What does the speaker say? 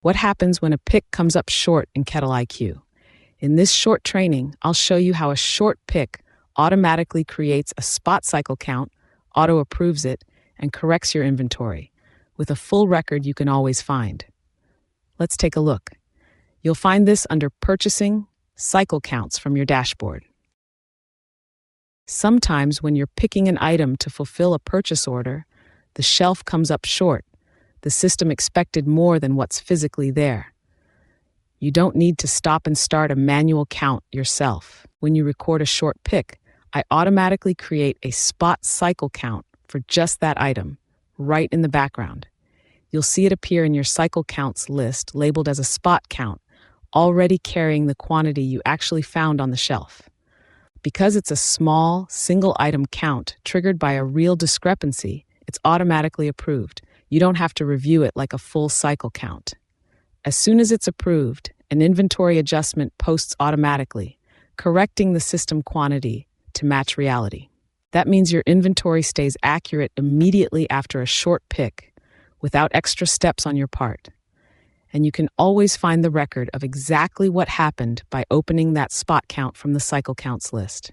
What happens when a pick comes up short in KettleiQ? In this short training, I'll show you how a short pick automatically creates a spot cycle count, auto-approves it, and corrects your inventory, with a full record you can always find. Let's take a look. You'll find this under Purchasing, Cycle Counts from your dashboard. Sometimes when you're picking an item to fulfill a purchase order, the shelf comes up short. The system expected more than what's physically there. You don't need to stop and start a manual count yourself. When you record a short pick, I automatically create a spot cycle count for just that item, right in the background. You'll see it appear in your cycle counts list labeled as a spot count, already carrying the quantity you actually found on the shelf. Because it's a small, single item count triggered by a real discrepancy, it's automatically approved. You don't have to review it like a full cycle count. As soon as it's approved, an inventory adjustment posts automatically, correcting the system quantity to match reality. That means your inventory stays accurate immediately after a short pick, without extra steps on your part. And you can always find the record of exactly what happened by opening that spot count from the cycle counts list.